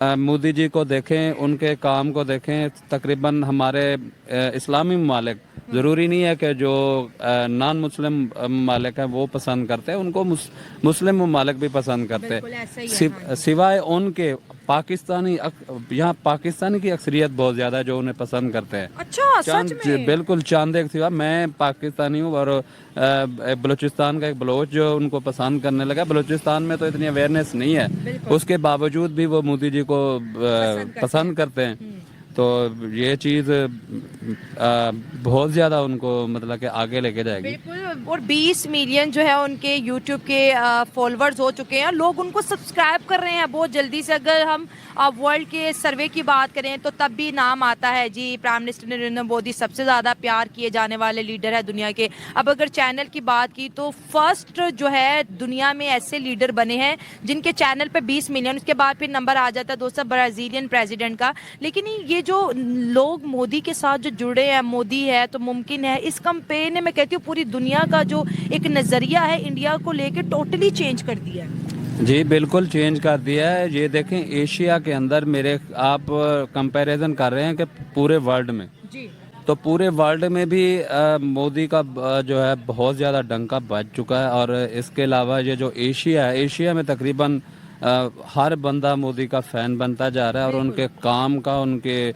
मोदी जी को देखें, उनके काम को देखें, तकरीबन हमारे इस्लामी ममालिक, ज़रूरी नहीं है कि जो नॉन मुस्लिम ममालिक हैं वो पसंद करते हैं उनको, मुस्लिम ममालिक भी पसंद करते बिल्कुल ऐसा ही है। हाँ हैं। जी। सिवाय उनके पाकिस्तानी यहाँ पाकिस्तानी की अक्सरियत बहुत ज़्यादा है जो उन्हें पसंद करते हैं। अच्छा, सच चांद में? बिल्कुल चांद एक सिवा, मैं पाकिस्तानी हूँ और बलूचिस्तान का एक बलोच जो उनको पसंद करने लगा। बलूचिस्तान में तो इतनी अवेयरनेस नहीं है, बिल्कुल उसके बावजूद भी वो मोदी जी को पसंद करते हैं। पसंद करते हैं। तो ये चीज़ बहुत ज़्यादा उनको मतलब कि आगे लेके जाएगी। बिल्कुल। और 20 मिलियन जो है उनके यूट्यूब के फॉलोअर्स हो चुके हैं, लोग उनको सब्सक्राइब कर रहे हैं बहुत जल्दी से। अगर हम वर्ल्ड के सर्वे की बात करें तो तब भी नाम आता है जी, प्राइम मिनिस्टर नरेंद्र मोदी सबसे ज़्यादा प्यार किए जाने वाले लीडर है दुनिया के। अब अगर चैनल की बात की तो फर्स्ट जो है दुनिया में ऐसे लीडर बने हैं जिनके चैनल पे 20 मिलियन, उसके बाद फिर नंबर आ जाता है दोस्तों ब्राज़ीलियन प्रेसिडेंट का। लेकिन ये जो लोग मोदी के साथ जो जुड़े हैं, मोदी है तो मुमकिन है, इस कंपेन ने मैं कहती हूँ पूरी दुनिया का जो एक नज़रिया है इंडिया को लेके टोटली चेंज कर दिया है। जी बिल्कुल चेंज कर दिया है। ये देखें, एशिया के अंदर मेरे आप कंपैरिजन कर रहे हैं कि पूरे वर्ल्ड में, जी। तो पूरे वर्ल्ड में भी मोदी का जो है बहुत ज़्यादा डंका बज चुका है। और इसके अलावा ये जो एशिया है, एशिया में तकरीबन हर बंदा मोदी का फ़ैन बनता जा रहा है। और बिल्कुल। उनके काम का, उनके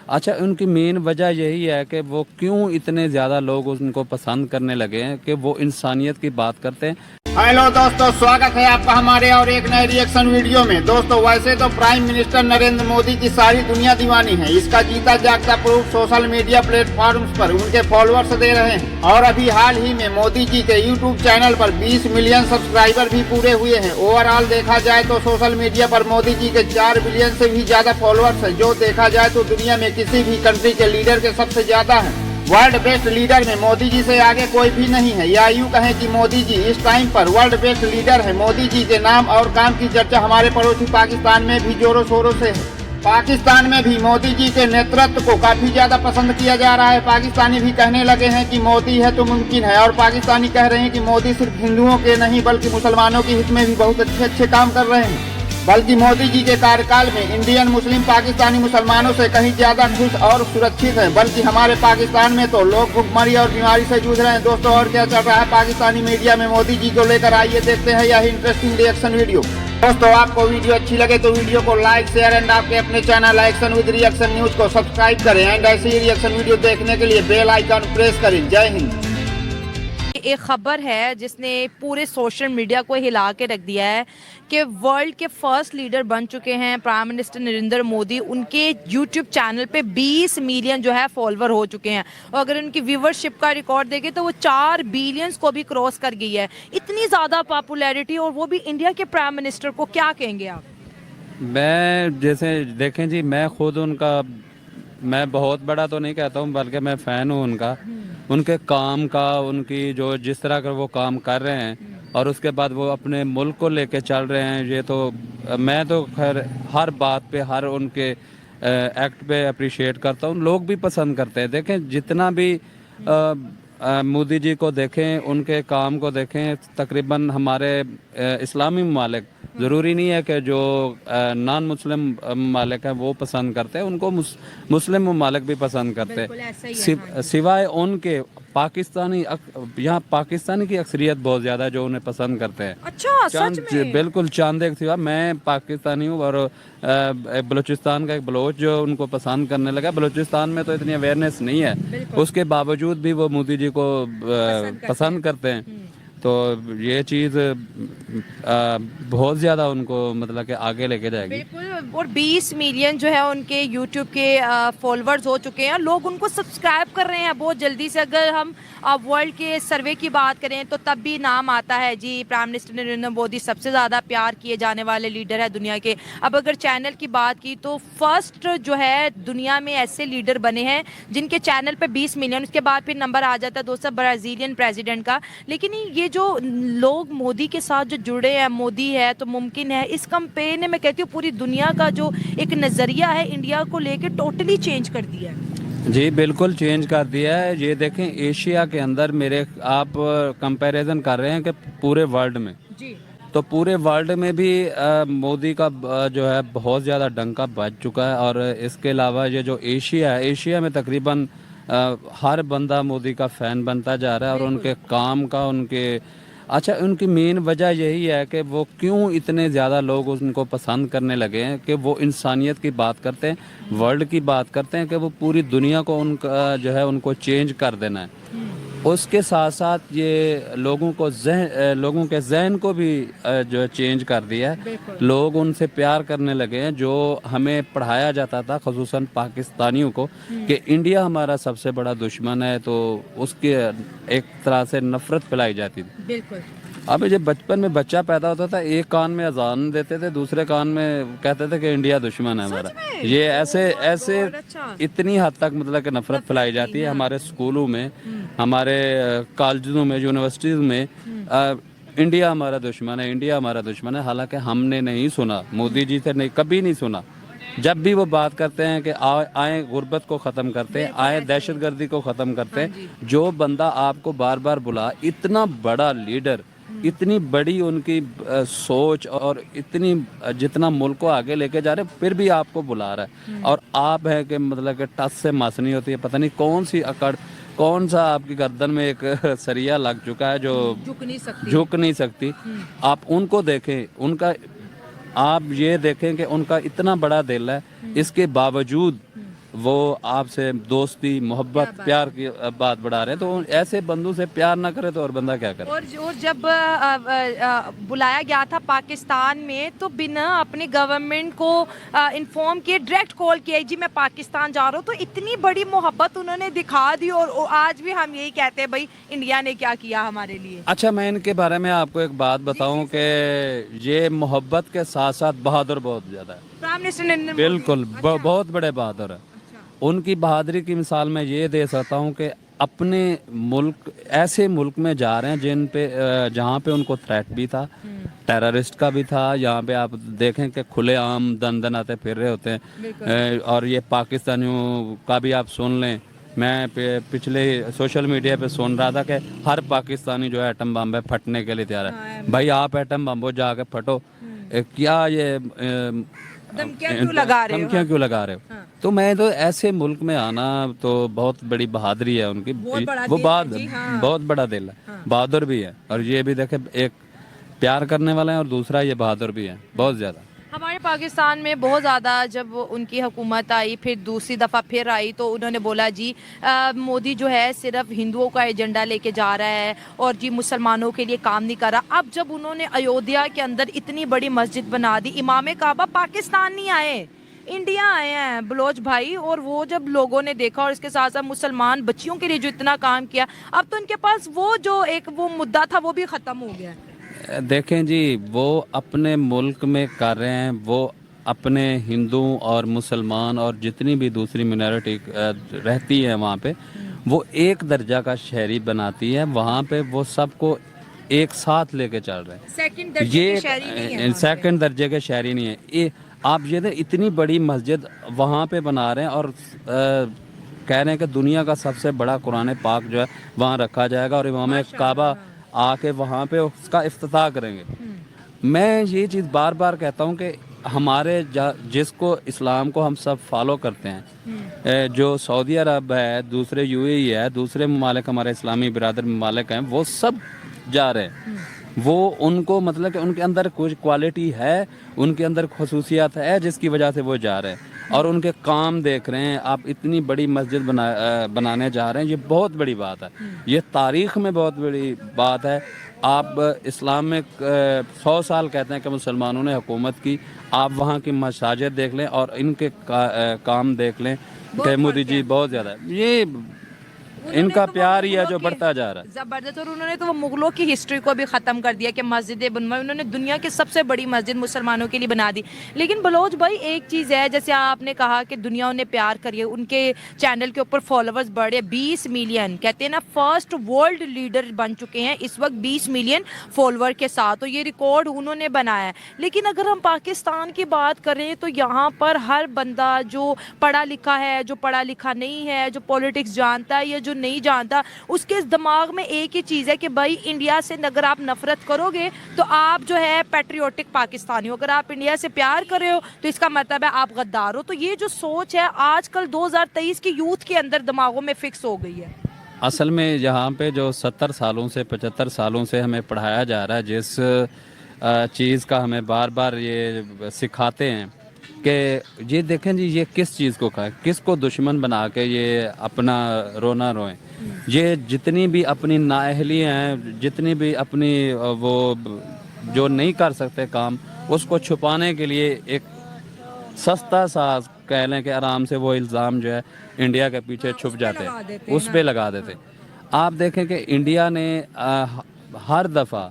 अच्छा, उनकी मेन वजह यही है कि वो क्यों इतने ज़्यादा लोग उनको पसंद करने लगे हैं कि वो इंसानियत की बात करते हैं। हेलो दोस्तों, स्वागत है आपका हमारे और एक नए रिएक्शन वीडियो में। दोस्तों वैसे तो प्राइम मिनिस्टर नरेंद्र मोदी की सारी दुनिया दीवानी है, इसका जीता जागता प्रूफ सोशल मीडिया प्लेटफॉर्म्स पर उनके फॉलोअर्स दे रहे हैं। और अभी हाल ही में मोदी जी के यूट्यूब चैनल पर 20 मिलियन सब्सक्राइबर भी पूरे हुए हैं। ओवरऑल देखा जाए तो सोशल मीडिया पर मोदी जी के 4 बिलियन से भी ज्यादा फॉलोअर्स है, जो देखा जाए तो दुनिया में किसी भी कंट्री के लीडर के सबसे ज्यादा है। वर्ल्ड बेस्ट लीडर में मोदी जी से आगे कोई भी नहीं है, या यूं कहें कि मोदी जी इस टाइम पर वर्ल्ड बेस्ट लीडर है। मोदी जी के नाम और काम की चर्चा हमारे पड़ोसी पाकिस्तान में भी जोरों शोरों से है। पाकिस्तान में भी मोदी जी के नेतृत्व को काफी ज्यादा पसंद किया जा रहा है। पाकिस्तानी भी कहने लगे हैं कि मोदी है तो मुमकिन है, और पाकिस्तानी कह रहे हैं कि मोदी सिर्फ हिंदुओं के नहीं बल्कि मुसलमानों के हित में भी बहुत अच्छे अच्छे काम कर रहे हैं। बल्कि मोदी जी के कार्यकाल में इंडियन मुस्लिम पाकिस्तानी मुसलमानों से कहीं ज्यादा खुश और सुरक्षित हैं। बल्कि हमारे पाकिस्तान में तो लोग भुखमरी और बीमारी से जूझ रहे हैं। दोस्तों और क्या चल रहा है पाकिस्तानी मीडिया में मोदी जी को लेकर, आइए देखते हैं यह इंटरेस्टिंग रिएक्शन वीडियो। दोस्तों आपको वीडियो अच्छी लगे तो वीडियो को लाइक शेयर एंड आपके अपने channel action with reaction news को सब्सक्राइब करें। एंड ऐसी ही रिएक्शन वीडियो देखने के लिए बेल आइकन प्रेस करें। जय हिंद। एक खबर है जिसने पूरे सोशल मीडिया को हिला के रख दिया है कि वर्ल्ड के फर्स्ट लीडर बन चुके हैं प्राइम मिनिस्टर नरेंद्र मोदी। उनके यूट्यूब चैनल पे 20 मिलियन जो है फॉलोअर हो चुके हैं, और अगर उनकी व्यूवरशिप का रिकॉर्ड देखें तो वो 4 बिलियंस को भी क्रॉस कर गई है। इतनी ज़्यादा पॉपुलैरिटी, और वो भी इंडिया के प्राइम मिनिस्टर को। क्या कहेंगे आप? मैं जैसे देखें जी, मैं खुद उनका, मैं बहुत बड़ा तो नहीं कहता हूँ बल्कि मैं फ़ैन हूँ उनका, उनके काम का, उनकी जो जिस तरह का वो काम कर रहे हैं और उसके बाद वो अपने मुल्क को लेके चल रहे हैं। ये तो मैं तो खैर हर बात पे, हर उनके एक्ट पे अप्रिशिएट करता हूँ। लोग भी पसंद करते हैं। देखें, जितना भी मोदी जी को देखें, उनके काम को देखें, तकरीबन हमारे इस्लामी ममालिक, ज़रूरी नहीं है कि जो नॉन मुस्लिम ममालिक हैं वो पसंद करते हैं उनको, मुस्लिम ममालिक भी पसंद करते बिल्कुल ऐसा ही है। हैं। हाँ जी। सिवाय उनके पाकिस्तानी यहाँ पाकिस्तानी की अक्सरियत बहुत ज़्यादा है जो उन्हें पसंद करते हैं। अच्छा, सच चांद में? बिल्कुल चांद एक सिवा, मैं पाकिस्तानी हूँ और बलूचिस्तान का एक बलोच जो उनको पसंद करने लगा। बलूचिस्तान में तो इतनी अवेयरनेस नहीं है, बिल्कुल उसके बावजूद भी वो मोदी जी को पसंद करते हैं। तो ये चीज़ बहुत ज़्यादा उनको मतलब कि आगे लेके जाएगी। बिल्कुल। और 20 मिलियन जो है उनके यूट्यूब के फॉलोअर्स हो चुके हैं, लोग उनको सब्सक्राइब कर रहे हैं बहुत जल्दी से। अगर हम वर्ल्ड के सर्वे की बात करें तो तब भी नाम आता है जी, प्राइम मिनिस्टर नरेंद्र मोदी सबसे ज़्यादा प्यार किए जाने वाले लीडर है दुनिया के। अब अगर चैनल की बात की तो फर्स्ट जो है दुनिया में ऐसे लीडर बने हैं जिनके चैनल पे 20 मिलियन, उसके बाद फिर नंबर आ जाता है दोस्तों ब्राज़ीलियन प्रेसिडेंट का। लेकिन ये जो लोग मोदी के साथ जो जुड़े हैं, मोदी है तो मुमकिन है, इस कंपेन ने मैं कहती हूँ पूरी दुनिया का जो एक नज़रिया है इंडिया को लेके टोटली चेंज कर दिया है। जी बिल्कुल चेंज कर दिया है। ये देखें, एशिया के अंदर मेरे आप कंपैरिजन कर रहे हैं कि पूरे वर्ल्ड में, जी। तो पूरे वर्ल्ड में भी मोदी का जो है बहुत ज़्यादा डंका बज चुका है। और इसके अलावा ये जो एशिया है, एशिया में तकरीबन हर बंदा मोदी का फ़ैन बनता जा रहा है। और उनके काम का, उनकी मेन वजह यही है कि वो क्यों इतने ज़्यादा लोग उनको पसंद करने लगे हैं कि वो इंसानियत की बात करते हैं, वर्ल्ड की बात करते हैं कि वो पूरी दुनिया को उनका जो है उनको चेंज कर देना है। उसके साथ साथ ये लोगों के जहन को भी जो है चेंज कर दिया है। लोग उनसे प्यार करने लगे हैं। जो हमें पढ़ाया जाता था ख़ुसूसन पाकिस्तानियों को कि इंडिया हमारा सबसे बड़ा दुश्मन है, तो उसके एक तरह से नफ़रत फैलाई जाती थी। बिल्कुल। अब जब बचपन में बच्चा पैदा होता था, एक कान में अजान देते थे, दूसरे कान में कहते थे कि इंडिया दुश्मन है हमारा। ये ऐसे इतनी हद तक मतलब कि नफरत फैलाई जाती है हमारे स्कूलों में, हमारे कॉलेजों में, यूनिवर्सिटीज़ में। इंडिया हमारा दुश्मन है, इंडिया हमारा दुश्मन है। हालांकि हमने नहीं सुना, मोदी जी से कभी नहीं सुना। जब भी वो बात करते हैं कि आए गुर्बत को ख़त्म करते हैं, आए दहशतगर्दी को ख़त्म करते हैं, जो बंदा आपको बार बार बुला, इतना बड़ा लीडर, इतनी बड़ी उनकी सोच और इतनी जितना मुल्क को आगे लेके जा रहे, फिर भी आपको बुला रहा है। और आप है कि मतलब कि टस से मस नहीं होती है, पता नहीं कौन सी अकड़, कौन सा आपकी गर्दन में एक सरिया लग चुका है जो झुक नहीं सकती। आप उनको देखें, आप ये देखें कि उनका इतना बड़ा दिल है, इसके बावजूद वो आपसे दोस्ती, मोहब्बत, प्यार की बात बढ़ा रहे हैं। तो ऐसे बंदों से प्यार ना करे तो और बंदा क्या करे। और जब बुलाया गया था पाकिस्तान में, तो बिना अपनी गवर्नमेंट को इन्फॉर्म किए डायरेक्ट कॉल किया, जी मैं पाकिस्तान जा रहा हूँ। तो इतनी बड़ी मोहब्बत उन्होंने दिखा दी। और आज भी हम यही कहते हैं, भाई इंडिया ने क्या किया हमारे लिए। अच्छा, मैं इनके बारे में आपको एक बात बताऊं कि ये मोहब्बत के साथ साथ बहादुर बहुत ज़्यादा है। Prime minister Narendra Modi. बिल्कुल। बहुत बड़े बहादुर है। उनकी बहादुरी की मिसाल मैं ये दे सकता हूँ कि अपने मुल्क, ऐसे मुल्क में जा रहे हैं जहाँ पे उनको थ्रेट भी था, टेररिस्ट का भी था। यहाँ पे आप देखें कि खुलेआम दन-दनाते फिर रहे होते हैं। और ये पाकिस्तानियों का भी आप सुन लें, मैं पिछले सोशल मीडिया पे सुन रहा था कि हर पाकिस्तानी जो है एटम बम पे फटने के लिए तैयार है। भाई आप एटम बम जाके फटो, क्या ये धमकियां क्यों लगा रहे हो? तो मैं तो ऐसे मुल्क में आना तो बहुत बड़ी बहादुरी है उनकी। वो बहुत बड़ा दिल है, बहादुर भी है। और ये भी देखे, एक प्यार करने वाला है और दूसरा ये बहादुर भी है बहुत ज़्यादा। हमारे पाकिस्तान में बहुत ज़्यादा जब उनकी हुकूमत आई, फिर दूसरी दफ़ा फिर आई, तो उन्होंने बोला जी मोदी जो है सिर्फ हिंदुओं का एजेंडा लेके जा रहा है और जी मुसलमानों के लिए काम नहीं कर रहा। अब जब उन्होंने अयोध्या के अंदर इतनी बड़ी मस्जिद बना दी, इमाम काबा पाकिस्तान नहीं आए, इंडिया आए हैं बलोच भाई। और वो जब लोगों ने देखा, और इसके साथ साथ मुसलमान बच्चियों के लिए जो इतना काम किया, अब तो उनके पास वो जो एक वो मुद्दा था वो भी ख़त्म हो गया है। देखें जी, वो अपने मुल्क में कर रहे हैं, वो अपने हिंदू और मुसलमान और जितनी भी दूसरी मिनॉरिटी रहती है वहाँ पे, वो एक दर्जा का शहरी बनाती है। वहाँ पे वो सबको एक साथ लेके चल रहे हैं। सेकंड दर्जे के शहरी नहीं है, सेकंड दर्जे के शहरी नहीं है। आप ये इतनी बड़ी मस्जिद वहाँ पे बना रहे हैं और कह रहे हैं कि दुनिया का सबसे बड़ा कुरान पाक जो है वहाँ रखा जाएगा और इमाम काबा आके वहाँ पे उसका इफ्तिताह करेंगे। मैं ये चीज़ बार बार कहता हूँ कि हमारे जिसको इस्लाम को हम सब फॉलो करते हैं, जो सऊदी अरब है, दूसरे यूएई है, दूसरे ममालिक हमारे इस्लामी बिरादर ममालिक हैं, वो सब जा रहे हैं। वो उनको मतलब कि उनके अंदर कुछ क्वालिटी है, उनके अंदर खसूसियात है जिसकी वजह से वो जा रहे हैं। और उनके काम देख रहे हैं। आप इतनी बड़ी मस्जिद बनाने जा रहे हैं, ये बहुत बड़ी बात है, ये तारीख़ में बहुत बड़ी बात है। आप इस्लाम में 100 साल कहते हैं कि मुसलमानों ने हुकूमत की। आप वहाँ की मसाजिद देख लें और इनके काम देख लें कि मोदी जी बहुत ज़्यादा ये इनका प्यार ही है जो बढ़ता जा रहा है। जबरदस्त। और उन्होंने तो वो मुगलों की हिस्ट्री को भी ख़त्म कर दिया कि मस्जिदें बनवाई। उन्होंने दुनिया की सबसे बड़ी मस्जिद मुसलमानों के लिए बना दी। लेकिन बलोच भाई, एक चीज़ है, जैसे आपने कहा कि दुनिया उन्हें प्यार करिए, उनके चैनल के ऊपर फॉलोअर्स बढ़े 20 मिलियन, कहते हैं ना फर्स्ट वर्ल्ड लीडर बन चुके हैं इस वक्त 20 मिलियन फॉलोअर के साथ। तो ये रिकॉर्ड उन्होंने बनाया है। लेकिन अगर हम पाकिस्तान की बात करें तो यहाँ पर हर बंदा जो पढ़ा लिखा है, जो पढ़ा लिखा नहीं है, जो पॉलिटिक्स जानता है या जो नहीं जानता, उसके दिमाग में एक ही चीज़ है कि भाई इंडिया से अगर आप नफरत करोगे तो आप जो है पैट्रियोटिक पाकिस्तानी हो, अगर आप इंडिया से प्यार कर रहे हो तो इसका मतलब है आप गद्दार हो। तो ये जो सोच है आजकल 2023 की यूथ के अंदर दिमागों में फिक्स हो गई है। असल में यहाँ पे जो 70 सालों से 75 सालों से हमें पढ़ाया जा रहा है, जिस चीज़ का हमें बार बार ये सिखाते हैं कि ये देखें जी, ये किस चीज़ को कहा, किसको दुश्मन बना के ये अपना रोना रोएं। ये जितनी भी अपनी नाअहली हैं, जितनी भी अपनी वो जो नहीं कर सकते काम, उसको छुपाने के लिए एक सस्ता सा कह लें कि आराम से वो इल्ज़ाम जो है इंडिया के पीछे छुप जाते हैं, उस पे लगा देते हैं। आप देखें कि इंडिया ने हर दफ़ा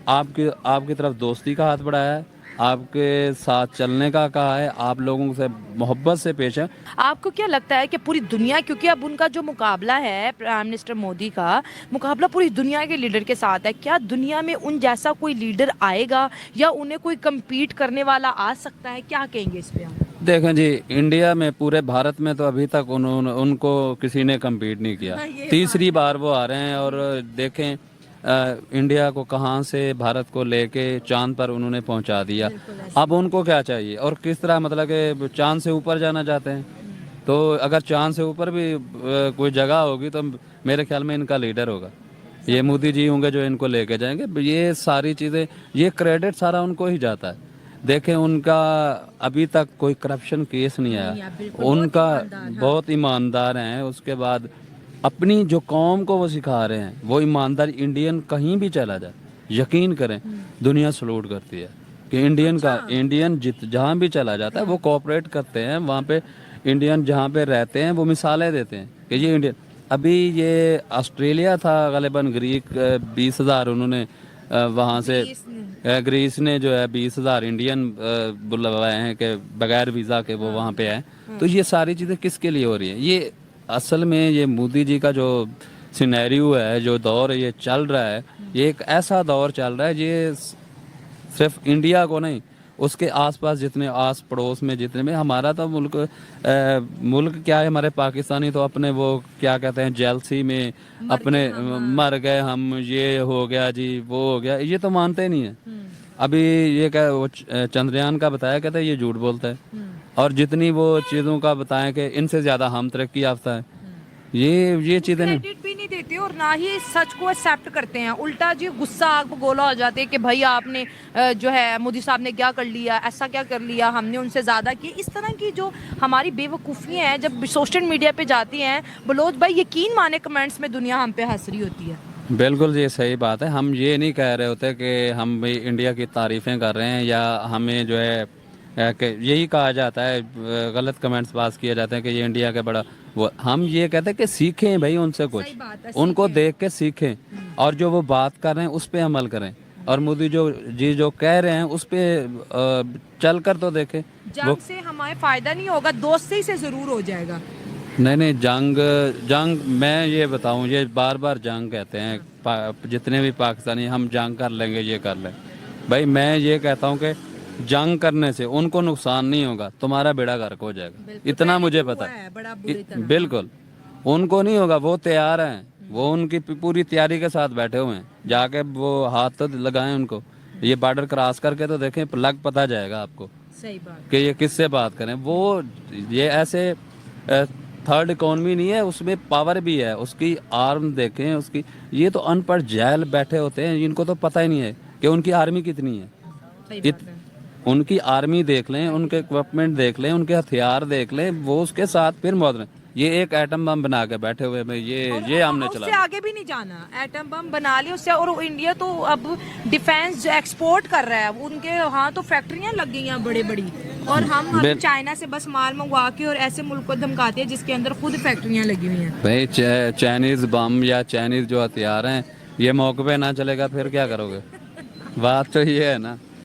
आपकी तरफ दोस्ती का हाथ बढ़ाया है, आपके साथ चलने का कहा है, आप लोगों से मोहब्बत से पेश है। आपको क्या लगता है कि पूरी दुनिया, क्योंकि अब उनका जो मुकाबला है प्राइम मिनिस्टर मोदी का मुकाबला पूरी दुनिया के लीडर के साथ है, क्या दुनिया में उन जैसा कोई लीडर आएगा या उन्हें कोई कम्पीट करने वाला आ सकता है? क्या कहेंगे इस पे आप? देखें जी, इंडिया में पूरे भारत में तो अभी तक उनको किसी ने कम्पीट नहीं किया। तीसरी बार वो आ रहे हैं और देखें इंडिया को कहां से भारत को लेके चांद पर उन्होंने पहुंचा दिया। अब उनको क्या चाहिए और किस तरह, मतलब कि चांद से ऊपर जाना चाहते हैं। तो अगर चांद से ऊपर भी कोई जगह होगी तो मेरे ख्याल में इनका लीडर होगा, ये मोदी जी होंगे जो इनको लेके जाएंगे। ये सारी चीज़ें, ये क्रेडिट सारा उनको ही जाता है। देखें, उनका अभी तक कोई करप्शन केस नहीं आया, उनका बहुत ईमानदार हैं। उसके बाद अपनी जो कौम को वो सिखा रहे हैं, वो ईमानदार इंडियन कहीं भी चला जाए, यकीन करें दुनिया सलूट करती है कि इंडियन जहाँ भी चला जाता है वो कोऑपरेट करते हैं। वहाँ पे इंडियन जहाँ पे रहते हैं वो मिसालें देते हैं कि ये इंडियन। अभी ये ऑस्ट्रेलिया था गलिबन, ग्रीक 20,000 उन्होंने वहाँ से ग्रीस ने जो है 20,000 इंडियन बुलवाए हैं कि बगैर वीज़ा के वो वहाँ पे आए। तो ये सारी चीज़ें किसके लिए हो रही हैं? ये असल में ये मोदी जी का जो सिनेरियो है, जो दौर ये चल रहा है, ये एक ऐसा दौर चल रहा है, ये सिर्फ इंडिया को नहीं, उसके आसपास जितने आस पड़ोस में जितने में, हमारा तो मुल्क क्या है, हमारे पाकिस्तानी तो अपने वो क्या कहते हैं जेलसी में अपने मर गए हम, ये हो गया जी, वो हो गया, ये तो मानते नहीं है। अभी ये क्या वो चंद्रयान का बताया, कहता है ये झूठ बोलता है, और जितनी वो चीज़ों का बताएं कि इनसे ज़्यादा हम तरक्की याफ्ता है, ये चीज़ें नहीं, क्रेडिट भी नहीं देते और ना ही सच को एक्सेप्ट करते हैं। उल्टा जी गुस्सा आग गोला हो जाते हैं कि भाई आपने जो है मोदी साहब ने क्या कर लिया, ऐसा क्या कर लिया, हमने उनसे ज़्यादा की। इस तरह की जो हमारी बेवकूफ़ियाँ हैं जब सोशल मीडिया पे जाती हैं, बलोच भाई यकीन माने कमेंट्स में दुनिया हम पे हंस रही होती है। बिल्कुल ये सही बात है। हम ये नहीं कह रहे होते कि हम भी इंडिया की तारीफ़ें कर रहे हैं, या हमें जो है कि यही कहा जाता है, गलत कमेंट्स पास किए जाते हैं कि ये इंडिया के बड़ा वो। हम ये कहते हैं कि सीखें भाई उनसे कुछ, उनको देख के सीखें, और जो वो बात कर रहे हैं उस पर अमल करें, और मोदी जो कह रहे हैं उस पर चल कर तो देखें। जंग से हमारे फ़ायदा नहीं होगा, दोस्ती से ज़रूर हो जाएगा। नहीं, जंग मैं ये बताऊं, ये बार बार जंग कहते हैं जितने भी पाकिस्तानी, हम जंग कर लेंगे, ये कर लें। भाई मैं ये कहता हूं कि जंग करने से उनको नुकसान नहीं होगा, तुम्हारा बेड़ा गर्क हो जाएगा, इतना मुझे पता है। बिल्कुल उनको नहीं होगा, वो तैयार हैं, वो उनकी पूरी तैयारी के साथ बैठे हुए हैं। जाके वो हाथ तो लगाएं उनको, ये बॉर्डर क्रॉस करके तो देखें, लग पता जाएगा आपको सही बात कि ये किससे बात करें। वो ये ऐसे थर्ड इकोनॉमी नहीं है, उसमें पावर भी है, उसकी आर्म देखें उसकी। ये तो अनपढ़ जैल बैठे होते हैं, इनको तो पता ही नहीं है कि उनकी आर्मी कितनी है। उनकी आर्मी देख लें, उनके इक्विपमेंट देख लें, उनके हथियार देख लें, वो उसके साथ फिर मौत। ये एक एटम बम बना के बैठे हुए में ये हमने चला, उससे आगे भी नहीं जाना। एटम बम बना लिया उससे, और इंडिया तो अब डिफेंस एक्सपोर्ट कर रहा है, उनके यहाँ तो फैक्ट्रियां लग गई हैं बड़ी बड़ी, और हम चाइना से बस माल मंगवा के और ऐसे मुल्क को धमकाते हैं जिसके अंदर खुद फैक्ट्रियां लगी हुई हैं। भाई चाइनीज बम या चाइनीज जो हथियार हैं, ये मौके पे ना चलेगा फिर क्या करोगे? बात तो ये है ना।